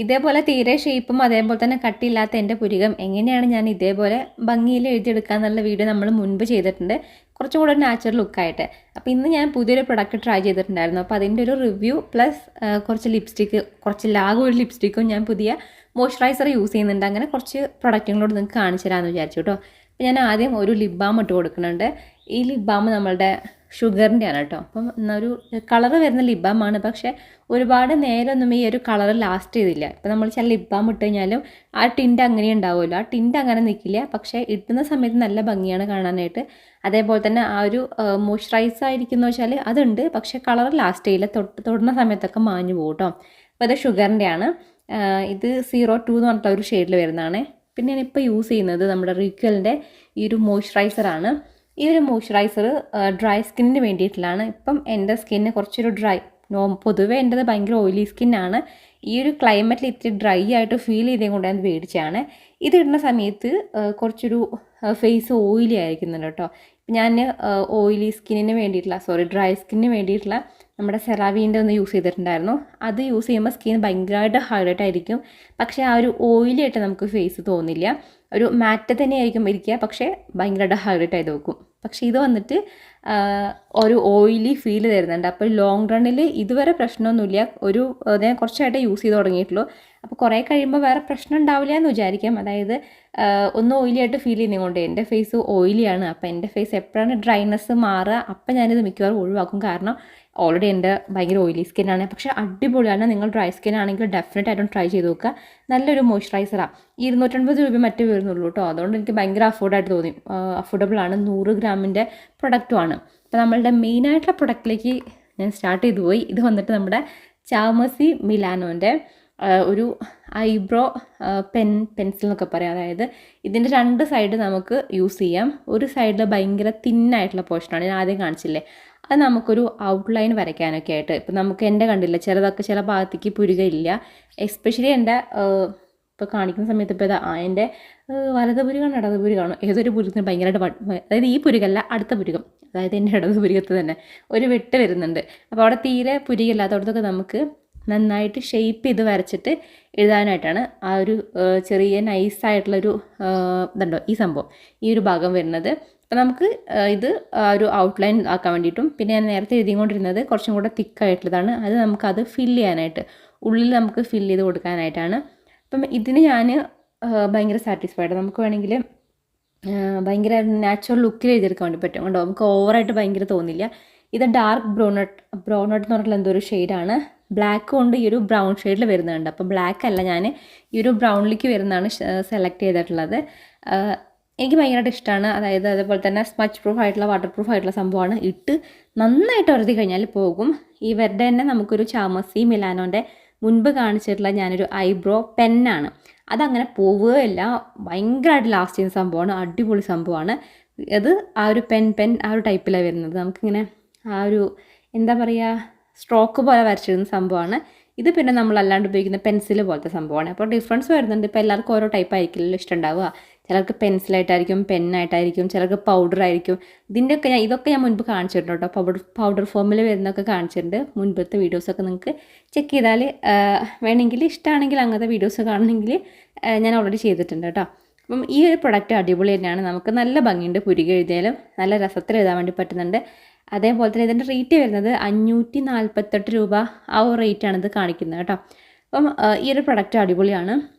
ഇതേപോലെ തീരെ ഷേപ്പും അതേപോലെ തന്നെ കട്ടിയില്ലാത്ത എൻ്റെ പുരികം എങ്ങനെയാണ് ഞാൻ ഇതേപോലെ ഭംഗിയിൽ എഴുതിയെടുക്കുക എന്നുള്ള വീഡിയോ നമ്മൾ മുൻപ് ചെയ്തിട്ടുണ്ട്, കുറച്ചും കൂടെ ഒരു നാച്ചുറൽ ലുക്കായിട്ട്. അപ്പോൾ ഇന്ന് ഞാൻ പുതിയൊരു പ്രൊഡക്റ്റ് ട്രൈ ചെയ്തിട്ടുണ്ടായിരുന്നു. അപ്പോൾ അതിൻ്റെ ഒരു റിവ്യൂ പ്ലസ് കുറച്ച് ലിപ്സ്റ്റിക്ക്, കുറച്ച് ലാഗ് ഒരു ലിപ്സ്റ്റിക്കും ഞാൻ പുതിയ മോയ്സ്ചറൈസർ യൂസ് ചെയ്യുന്നുണ്ട്. അങ്ങനെ കുറച്ച് പ്രൊഡക്റ്റുകളോട് നിങ്ങൾക്ക് കാണിച്ചു തരാമെന്ന് വിചാരിച്ചു കേട്ടോ. അപ്പോൾ ഞാൻ ആദ്യം ഒരു ലിപ് ബാം ഇട്ട് കൊടുക്കുന്നുണ്ട്. ഈ ലിപ് ബാം നമ്മളുടെ ഷുഗറിൻ്റെ ആണ് കേട്ടോ. അപ്പം ഒരു കളറ് വരുന്ന ലിപ് ബാമാണ്, പക്ഷേ ഒരുപാട് നേരമൊന്നും ഈ ഒരു കളർ ലാസ്റ്റ് ചെയ്തില്ല. ഇപ്പം നമ്മൾ ചില ലിപ് ബാം ഇട്ട് കഴിഞ്ഞാലും ആ ടിൻ്റ് അങ്ങനെ ഉണ്ടാവുമല്ലോ, ആ ടിൻ്റ് അങ്ങനെ നിൽക്കില്ല, പക്ഷേ ഇട്ടുന്ന സമയത്ത് നല്ല ഭംഗിയാണ് കാണാനായിട്ട്. അതേപോലെ തന്നെ ആ ഒരു മോയ്സ്ചറൈസ് ആയിരിക്കുന്ന വെച്ചാൽ അതുണ്ട്, പക്ഷേ കളർ ലാസ്റ്റ് ചെയ്യില്ല, തൊടുന്ന സമയത്തൊക്കെ മാഞ്ഞു പോകും കേട്ടോ. അപ്പോൾ അത് ഷുഗറിൻ്റെ ആണ്. ഇത് 02 എന്ന് പറഞ്ഞിട്ടുള്ള ഒരു ഷെയ്ഡിൽ വരുന്നതാണ്. പിന്നെ ഞാനിപ്പോൾ യൂസ് ചെയ്യുന്നത് നമ്മുടെ റിക്വലിൻ്റെ ഈ ഒരു മോയ്സ്ചറൈസറാണ്. ഈ ഒരു മോയ്സ്ചറൈസർ ഡ്രൈ സ്കിന്നിന് വേണ്ടിയിട്ടുള്ളതാണ്. ഇപ്പം എൻ്റെ സ്കിന്ന് കുറച്ചൊരു പൊതുവേ എൻ്റെത് ഭയങ്കര ഓയിലി സ്കിന്നാണ്. ഈ ഒരു ക്ലൈമറ്റിൽ ഇത്തിരി ഡ്രൈ ആയിട്ട് ഫീൽ ചെയ്തത് കൊണ്ട് ഞാൻ മേടിച്ചതാണ്. ഇതിടുന്ന സമയത്ത് കുറച്ചൊരു ഫേസ് ഓയിലി ആയിരിക്കുന്നുണ്ട് കേട്ടോ. ഞാൻ ഓയിലി സ്കിന്നിന് വേണ്ടിയിട്ടുള്ള ഡ്രൈ സ്കിന്നിന് വേണ്ടിയിട്ടുള്ള നമ്മുടെ സെറാവീൻ്റെ ഒന്ന് യൂസ് ചെയ്തിട്ടുണ്ടായിരുന്നു. അത് യൂസ് ചെയ്യുമ്പോൾ സ്കിൻ ഭയങ്കരമായിട്ട് ഹൈലൈറ്റ് ആയിരിക്കും, പക്ഷേ ആ ഒരു ഓയിലി ആയിട്ട് നമുക്ക് ഫേസ് തോന്നില്ല. ഒരു മാറ്റ് തന്നെയായിരിക്കും ഇരിക്കുക, പക്ഷേ ഭയങ്കരമായിട്ട് ഹൈലൈറ്റ് ആയി നോക്കും. പക്ഷേ ഇത് വന്നിട്ട് ഒരു ഓയിലി ഫീൽ തരുന്നുണ്ട്. അപ്പോൾ ലോങ് റണ്ണിൽ ഇതുവരെ പ്രശ്നമൊന്നുമില്ല. ഞാൻ കുറച്ചായിട്ട് യൂസ് ചെയ്ത് തുടങ്ങിയിട്ടുള്ളൂ. അപ്പോൾ കുറേ കഴിയുമ്പോൾ വേറെ പ്രശ്നം ഉണ്ടാവില്ല എന്ന് വിചാരിക്കാം. അതായത് ഒന്ന് ഓയിലി ആയിട്ട് ഫീൽ ചെയ്യുന്നതുകൊണ്ട് എൻ്റെ ഫേസ് ഓയിലിയാണ്. അപ്പോൾ എൻ്റെ ഫേസ് എപ്പോഴാണ് ഡ്രൈനെസ് മാറുക അപ്പോൾ ഞാനിത് മിക്കവാറും ഒഴിവാക്കും. കാരണം ഓൾറെഡി എൻ്റെ ഭയങ്കര ഓയിലി സ്കിന്നാണ്. പക്ഷേ അടിപൊളിയാണ്. നിങ്ങൾ ഡ്രൈ സ്കിൻ ആണെങ്കിൽ ഡെഫിനറ്റ് ആയിട്ടും ട്രൈ ചെയ്ത് നോക്കുക. നല്ലൊരു മോയ്സ്ചറൈസറാണ്. 250 രൂപ മറ്റേ വരുന്നുള്ളൂ കേട്ടോ. അതുകൊണ്ട് എനിക്ക് ഭയങ്കര അഫോർഡായിട്ട് തോന്നി. അഫോർഡബിളാണ്. 100 ഗ്രാമിൻ്റെ പ്രൊഡക്റ്റുമാണ്. അപ്പോൾ നമ്മളുടെ മെയിനായിട്ടുള്ള പ്രൊഡക്റ്റിലേക്ക് ഞാൻ സ്റ്റാർട്ട് ചെയ്തു പോയി. ഇത് വന്നിട്ട് നമ്മുടെ ചാമസി മിലാനോൻ്റെ ഒരു ഐബ്രോ പെൻസിൽ എന്നൊക്കെ പറയാം. അതായത് ഇതിൻ്റെ 2 സൈഡ് നമുക്ക് യൂസ് ചെയ്യാം. ഒരു സൈഡിൽ ഭയങ്കര തിന്നായിട്ടുള്ള പോർഷനാണ്, ഞാൻ ആദ്യം കാണിച്ചില്ലേ, അത് നമുക്കൊരു ഔട്ട്ലൈൻ വരയ്ക്കാനൊക്കെ ആയിട്ട്. ഇപ്പം നമുക്ക് എൻ്റെ കണ്ടില്ല, ചില ഭാഗത്തേക്ക് പുരുകയില്ല. എസ്പെഷ്യലി എൻ്റെ ഇപ്പോൾ കാണിക്കുന്ന സമയത്ത് ഇപ്പോൾ എൻ്റെ വലത് പുരുകാണ് ഇടത് പുരുകാണ്, ഏതൊരു പുരുകത്തിന് ഭയങ്കരമായിട്ട് അതായത് ഈ പുരുകല്ല അടുത്ത പുരുകം, അതായത് എൻ്റെ ഇടത് പുരുകത്ത് തന്നെ ഒരു വെട്ട് വരുന്നുണ്ട്. അപ്പോൾ അവിടെ തീരെ പുരുകില്ലാത്തടത്തൊക്കെ നമുക്ക് നന്നായിട്ട് ഷേപ്പ് ചെയ്ത് വരച്ചിട്ട് എഴുതാനായിട്ടാണ് ആ ഒരു ചെറിയ നൈസായിട്ടുള്ളൊരു ഇതുണ്ടോ ഈ സംഭവം, ഈ ഒരു ഭാഗം വരുന്നത്. അപ്പോൾ നമുക്ക് ഇത് ഒരു ഔട്ട്ലൈൻ ആക്കാൻ വേണ്ടിയിട്ടും, പിന്നെ ഞാൻ നേരത്തെ എഴുതിക്കൊണ്ടിരുന്നത് കുറച്ചും കൂടെ തിക്കായിട്ടുള്ളതാണ്, അത് നമുക്കത് ഫില്ല് ചെയ്യാനായിട്ട്, ഉള്ളിൽ നമുക്ക് ഫില്ല് ചെയ്ത് കൊടുക്കാനായിട്ടാണ്. അപ്പം ഇതിന് ഞാൻ ഭയങ്കര സാറ്റിസ്ഫൈഡ്. നമുക്ക് വേണമെങ്കിൽ ഭയങ്കര നാച്ചുറൽ ലുക്കിൽ എഴുതിയെടുക്കാൻ വേണ്ടി പറ്റും കേട്ടോ. നമുക്ക് ഓവറായിട്ട് ഭയങ്കര തോന്നില്ല. ഇത് ഡാർക്ക് ബ്രൗണട്ട് എന്ന് പറഞ്ഞിട്ടുള്ള എന്തോ ഒരു ഷെയ്ഡാണ്. ബ്ലാക്ക് കൊണ്ട് ഈ ഒരു ബ്രൗൺ ഷെയ്ഡിൽ വരുന്നുണ്ട്. അപ്പോൾ ബ്ലാക്ക് അല്ല, ഞാൻ ഈ ഒരു ബ്രൗണിലേക്ക് വരുന്നതാണ് സെലക്ട് ചെയ്തിട്ടുള്ളത്. എനിക്ക് ഭയങ്കരമായിട്ട് ഇഷ്ടമാണ്. അതായത് അതേപോലെ തന്നെ സ്മച്ച് പ്രൂഫ് ആയിട്ടുള്ള വാട്ടർ പ്രൂഫ് ആയിട്ടുള്ള സംഭവമാണ്. ഇട്ട് നന്നായിട്ട് ഉരതി കഴിഞ്ഞാൽ പോകും. ഇവരുടെ തന്നെ നമുക്കൊരു ചാമസി മിലാനോൻ്റെ മുൻപ് കാണിച്ചിട്ടുള്ള ഞാനൊരു ഐബ്രോ പെന്നാണ്. അതങ്ങനെ പോവുകയില്ല, ഭയങ്കരമായിട്ട് ലാസ്റ്റ് ചെയ്യുന്ന സംഭവമാണ്, അടിപൊളി സംഭവമാണ്. അത് ആ ഒരു പെൻ ആ ഒരു ടൈപ്പിലാണ് വരുന്നത്. നമുക്കിങ്ങനെ ആ ഒരു എന്താ പറയുക, സ്ട്രോക്ക് പോലെ വരച്ചിരുന്ന സംഭവമാണ്. ഇത് പിന്നെ നമ്മളല്ലാണ്ട് ഉപയോഗിക്കുന്ന പെൻസിൽ പോലത്തെ സംഭവമാണ്. അപ്പോൾ ഡിഫറൻസ് വരുന്നുണ്ട്. ഇപ്പോൾ എല്ലാവർക്കും ഓരോ ടൈപ്പ് ആയിരിക്കില്ലല്ലോ ഇഷ്ടമുണ്ടാവുക. ചിലർക്ക് പെൻസിലായിട്ടായിരിക്കും, പെന്നായിട്ടായിരിക്കും, ചിലർക്ക് പൗഡർ ആയിരിക്കും. ഇതൊക്കെ ഞാൻ മുൻപ് കാണിച്ചിട്ടുണ്ട് കേട്ടോ. പൗഡർ ഫോമിൽ വരുന്നതൊക്കെ കാണിച്ചിട്ടുണ്ട്. മുൻപത്തെ വീഡിയോസൊക്കെ നിങ്ങൾക്ക് ചെക്ക് ചെയ്താൽ വേണമെങ്കിൽ ഇഷ്ടമാണെങ്കിൽ അങ്ങനത്തെ വീഡിയോസ് കാണണമെങ്കിൽ ഞാൻ ഓൾറെഡി ചെയ്തിട്ടുണ്ട് കേട്ടോ. അപ്പം ഈ ഒരു പ്രൊഡക്റ്റ് അടിപൊളി തന്നെയാണ്. നമുക്ക് നല്ല ഭംഗിയുണ്ട്, പുരുക എഴുതിയാലും നല്ല രസത്തിൽ എഴുതാൻ വേണ്ടി പറ്റുന്നുണ്ട്. അതേപോലെ തന്നെ ഇതിൻ്റെ റേറ്റ് വരുന്നത് 548 രൂപ, ആ ഒരു റേറ്റാണ് ഇത് കാണിക്കുന്നത് കേട്ടോ. അപ്പം ഈ ഒരു പ്രൊഡക്റ്റ് അടിപൊളിയാണ്.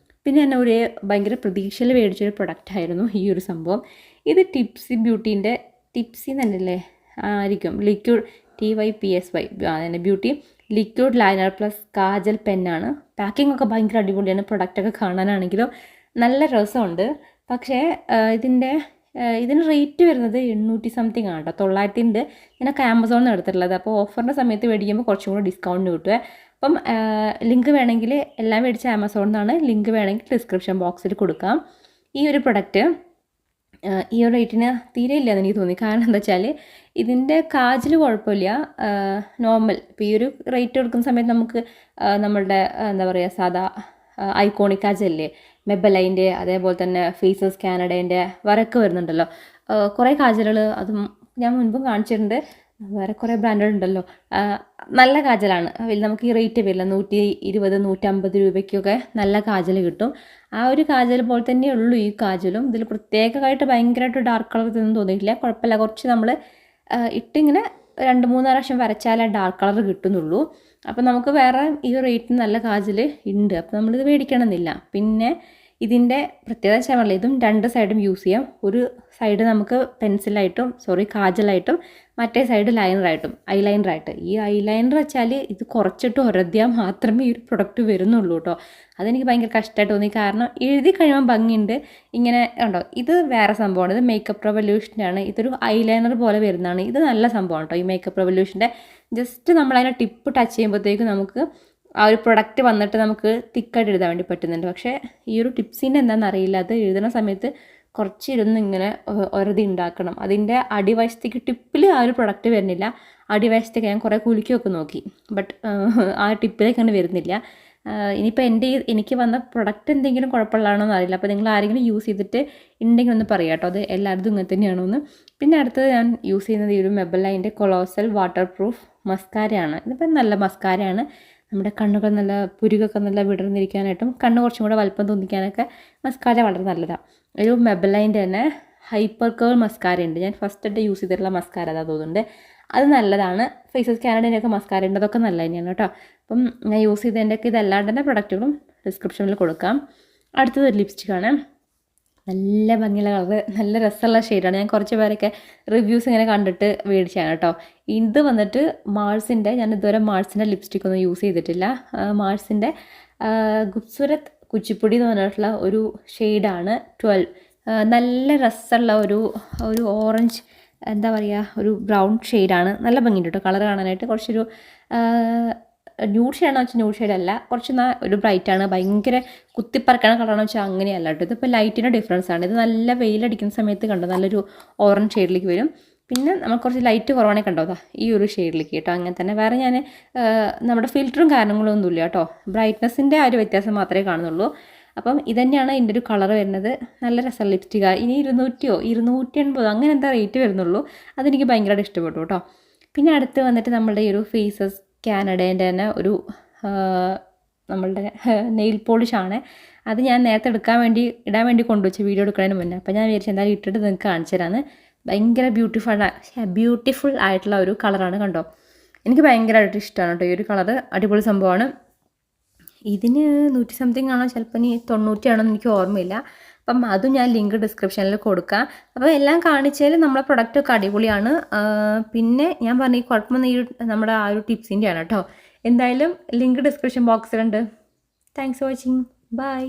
പിന്നെ തന്നെ ഭയങ്കര പ്രതീക്ഷയിൽ മേടിച്ചൊരു പ്രൊഡക്റ്റായിരുന്നു ഈ ഒരു സംഭവം. ഇത് ടിപ്സി തന്നെയല്ലേ ആയിരിക്കും, ലിക്വിഡ് TYPSY അതിൻ്റെ beauty liquid liner plus kajal പെന്നാണ്. പാക്കിംഗ് ഒക്കെ ഭയങ്കര അടിപൊളിയാണ്. പ്രൊഡക്റ്റൊക്കെ കാണാനാണെങ്കിലും നല്ല രസമുണ്ട്. പക്ഷേ ഇതിന് റേറ്റ് വരുന്നത് 800 സംതിങ് ആണ് കേട്ടോ. 900 ഞാനൊക്കെ ആമസോണിൽ നിന്ന് എടുത്തിട്ടുള്ളത്. അപ്പോൾ ഓഫറിൻ്റെ സമയത്ത് മേടിക്കുമ്പോൾ കുറച്ചും കൂടി ഡിസ്കൗണ്ട് കിട്ടുമേ. അപ്പം ലിങ്ക് വേണമെങ്കിൽ എല്ലാം മേടിച്ച ആമസോണിൽ നിന്നാണ്. ലിങ്ക് വേണമെങ്കിൽ ഡിസ്ക്രിപ്ഷൻ ബോക്സിൽ കൊടുക്കാം. ഈ ഒരു പ്രൊഡക്റ്റ് ഈ ഒരു റേറ്റിന് തീരെ ഇല്ലയെന്ന് എനിക്ക് തോന്നി. കാരണം എന്താ വെച്ചാൽ ഇതിൻ്റെ കാജൽ കുഴപ്പമില്ല, നോർമൽ. ഇപ്പോൾ ഈ ഒരു റേറ്റ് കൊടുക്കുന്ന സമയത്ത് നമുക്ക് നമ്മളുടെ എന്താ പറയുക സാധാ ഐക്കോണിക് കാജല്ലേ, മെബലൈൻ്റെ, അതേപോലെ തന്നെ ഫേസസ് കാനഡേൻ്റെ വരക്ക് വരുന്നുണ്ടല്ലോ കുറേ കാജലുകൾ. അതും ഞാൻ മുൻപും കാണിച്ചിട്ടുണ്ട്. വേറെ കുറേ ബ്രാൻഡഡ് ഉണ്ടല്ലോ. നല്ല കാജലാണ്. നമുക്ക് ഈ റേറ്റ് വരില്ല, 120 150 രൂപയ്ക്കൊക്കെ നല്ല കാജൽ കിട്ടും. ആ ഒരു കാജൽ പോലെ തന്നെ ഉള്ളൂ ഈ കാജലും. ഇതിൽ പ്രത്യേകമായിട്ട് ഭയങ്കരമായിട്ട് ഡാർക്ക് കളർ ഇതൊന്നും തോന്നിയിട്ടില്ല. കുഴപ്പമില്ല, കുറച്ച് നമ്മൾ ഇട്ടിങ്ങനെ 2-3 പ്രാവശ്യം വരച്ചാലേ ഡാർക്ക് കളർ കിട്ടുന്നുള്ളൂ. അപ്പോൾ നമുക്ക് വേറെ ഈ റേറ്റിന് നല്ല കാജൽ ഉണ്ട്, അപ്പോൾ നമ്മളിത് മേടിക്കണമെന്നില്ല. പിന്നെ ഇതിൻ്റെ പ്രത്യേകത വെച്ചാൽ പറഞ്ഞില്ല, ഇതും 2 സൈഡും യൂസ് ചെയ്യാം. ഒരു സൈഡ് നമുക്ക് പെൻസിലായിട്ടും കാജലായിട്ടും, മറ്റേ സൈഡ് ലൈനറായിട്ടും ഐലൈനറായിട്ട്. ഈ ഐലൈനർ വെച്ചാൽ ഇത് കുറച്ചിട്ട് ഉരതിയാൽ മാത്രമേ ഈ ഒരു പ്രൊഡക്റ്റ് വരുന്നുള്ളൂ കേട്ടോ. അതെനിക്ക് ഭയങ്കര കഷ്ടമായിട്ട് തോന്നി. കാരണം എഴുതി കഴിയുമ്പോൾ ഭംഗിയുണ്ട്, ഇങ്ങനെ ഉണ്ടോ. ഇത് വേറെ സംഭവമാണ്, ഇത് മേക്കപ്പ് റെവല്യൂഷൻ്റെ ആണ്. ഇതൊരു ഐലൈനർ പോലെ വരുന്നതാണ്. ഇത് നല്ല സംഭവമാണ് കേട്ടോ, ഈ മേക്കപ്പ് റെവല്യൂഷൻ്റെ. ജസ്റ്റ് നമ്മളതിനെ ടിപ്പ് ടച്ച് ചെയ്യുമ്പോഴത്തേക്കും നമുക്ക് ആ ഒരു പ്രൊഡക്റ്റ് വന്നിട്ട് നമുക്ക് തിക്കായിട്ട് എഴുതാൻ വേണ്ടി പറ്റുന്നുണ്ട്. പക്ഷേ ഈ ഒരു ടിപ്സിൻ്റെ എന്താണെന്ന് അറിയില്ല, അത് എഴുതുന്ന സമയത്ത് കുറച്ചിരുന്ന് ഇങ്ങനെ ഒരതി ഉണ്ടാക്കണം. അതിൻ്റെ അടിവശത്തേക്ക് ടിപ്പിൽ ആ ഒരു പ്രൊഡക്റ്റ് വരുന്നില്ല. അടിവശത്തേക്ക് ഞാൻ കുറേ കുലുക്കിയൊക്കെ നോക്കി, ബട്ട് ആ ടിപ്പിലേക്ക് അങ്ങനെ വരുന്നില്ല. ഇനിയിപ്പോൾ എനിക്ക് വന്ന പ്രൊഡക്റ്റ് എന്തെങ്കിലും കുഴപ്പമുള്ളതാണോ എന്ന് അറിയില്ല. അപ്പോൾ നിങ്ങൾ ആരെങ്കിലും യൂസ് ചെയ്തിട്ട് ഉണ്ടെങ്കിൽ ഒന്ന് പറയാം കേട്ടോ, അത് എല്ലായിടത്തും ഇങ്ങനെ തന്നെയാണോ എന്ന്. പിന്നെ അടുത്തത് ഞാൻ യൂസ് ചെയ്യുന്നത് ഈ ഒരു മെബലൈൻ്റെ കൊളോസൽ വാട്ടർ പ്രൂഫ് മസ്കാരയാണ്. ഇതിപ്പോൾ നല്ല മസ്കാരയാണ്. നമ്മുടെ കണ്ണുകൾ നല്ല പുരുകൊക്കെ നല്ല വിടർന്നിരിക്കാനായിട്ടും കണ്ണ് കുറച്ചും കൂടെ വലുപ്പം തോന്നിക്കാനൊക്കെ മസ്കാര വളരെ നല്ലതാണ്. ഒരു മെബലൈൻ്റെ തന്നെ ഹൈപ്പർ കേൾ മസ്കാര ഉണ്ട്. ഞാൻ ഫസ്റ്റ് യൂസ് ചെയ്തിട്ടുള്ള മസ്കാര അതാ തോന്നുന്നുണ്ട്. അത് നല്ലതാണ്. ഫേസസ് കാനഡേൻ്റെയൊക്കെ മസ്കാര ഉണ്ട്, അതൊക്കെ നല്ല തന്നെയാണ് കേട്ടോ. അപ്പം ഞാൻ യൂസ് ചെയ്തതിൻ്റെയൊക്കെ ഇതല്ലാണ്ട് തന്നെ പ്രൊഡക്റ്റുകളും ഡിസ്ക്രിപ്ഷനിൽ കൊടുക്കാം. അടുത്തത് ഒരു ലിപ്സ്റ്റിക്കാണ്. നല്ല ഭംഗിയുള്ള കളർ, നല്ല രസമുള്ള ഷെയ്ഡാണ്. ഞാൻ കുറച്ച് പേരൊക്കെ റിവ്യൂസ് ഇങ്ങനെ കണ്ടിട്ട് മേടിച്ചാണ് കേട്ടോ. ഇത് വന്നിട്ട് മാൾസിൻ്റെ, ഞാൻ ഇതുവരെ മാൾസിൻ്റെ ലിപ്സ്റ്റിക് ഒന്നും യൂസ് ചെയ്തിട്ടില്ല. മാൾസിൻ്റെ ഖൂബ്സൂരത് കുച്ചിപ്പുടി എന്ന് പറഞ്ഞിട്ടുള്ള ഒരു ഷെയ്ഡാണ് 12. നല്ല രസമുള്ള ഒരു ഓറഞ്ച്, എന്താ പറയുക, ഒരു ബ്രൗൺ ഷെയ്ഡാണ്. നല്ല ഭംഗിയുണ്ട് കേട്ടോ കളർ കാണാനായിട്ട്. കുറച്ചൊരു ന്യൂഡ് ഷെയ്ഡാണെന്ന് വെച്ചാൽ ന്യൂഡ് ഷെയ്ഡല്ല, കുറച്ച് ഒരു ബ്രൈറ്റാണ്. ഭയങ്കര കുത്തിപ്പറക്കണ കളറാണെന്ന് വെച്ചാൽ അങ്ങനെയല്ല കേട്ടോ. ഇതിപ്പോൾ ലൈറ്റിൻ്റെ ഡിഫറൻസ് ആണ്. ഇത് നല്ല വെയിലടിക്കുന്ന സമയത്ത് കണ്ടോ നല്ലൊരു ഓറഞ്ച് ഷെയ്ഡിലേക്ക് വരും. പിന്നെ നമ്മൾ കുറച്ച് ലൈറ്റ് കുറവാണെങ്കിൽ കണ്ടോ ഈ ഒരു ഷെയ്ഡിലേക്ക് കേട്ടോ. അങ്ങനെ തന്നെ വേറെ ഞാൻ നമ്മുടെ ഫിൽറ്ററും കാരണങ്ങളൊന്നും ഇല്ല കേട്ടോ. ബ്രൈറ്റ്നസ്സിൻ്റെ ആ ഒരു വ്യത്യാസം മാത്രമേ കാണുന്നുള്ളൂ. അപ്പം ഇതന്നെയാണ് ഇതിൻ്റെ ഒരു കളർ വരുന്നത്. നല്ല രസമുള്ള ലിപ്സ്റ്റിക്കാണ്. ഇനി 200 280 അങ്ങനെ എന്താ റേറ്റ് വരുന്നുള്ളൂ. അതെനിക്ക് ഭയങ്കരമായിട്ട് ഇഷ്ടപ്പെട്ടു കേട്ടോ. പിന്നെ അടുത്ത് വന്നിട്ട് നമ്മളുടെ ഈ ഒരു ഫേസസ് കാനഡേൻ്റെ തന്നെ ഒരു നമ്മളുടെ നെയിൽ പോളിഷാണ്. അത് ഞാൻ നേരത്തെ ഇടാൻ വേണ്ടി കൊണ്ടുവച്ച് വീഡിയോ എടുക്കുന്നതിന് മുന്നേ. അപ്പോൾ ഞാൻ വിചാരിച്ചു എന്തായാലും ഇട്ടിട്ട് നിങ്ങൾക്ക് കാണിച്ചു തരാമെന്ന്. ഭയങ്കര ബ്യൂട്ടിഫുൾ ആയിട്ടുള്ള ഒരു കളറാണ് കണ്ടോ. എനിക്ക് ഭയങ്കരമായിട്ട് ഇഷ്ടമാണ് കേട്ടോ ഈ ഒരു കളറ്. അടിപൊളി സംഭവമാണ്. ഇതിന് 100 സംതിങ് ആണോ, ചിലപ്പോൾ ഇനി 90 ആണോ എന്ന് എനിക്ക് ഓർമ്മയില്ല. അപ്പം അതും ഞാൻ ലിങ്ക് ഡിസ്ക്രിപ്ഷനിൽ കൊടുക്കാം. അപ്പോൾ എല്ലാം കാണിച്ചാൽ നമ്മളെ പ്രൊഡക്റ്റൊക്കെ അടിപൊളിയാണ്. പിന്നെ ഞാൻ പറഞ്ഞ ഈ കുഴപ്പമൊന്നും നമ്മുടെ ആ ഒരു ടിപ്സിൻ്റെയാണ് കേട്ടോ. എന്തായാലും ലിങ്ക് ഡിസ്ക്രിപ്ഷൻ ബോക്സിലുണ്ട്. Thanks for watching. ബൈ.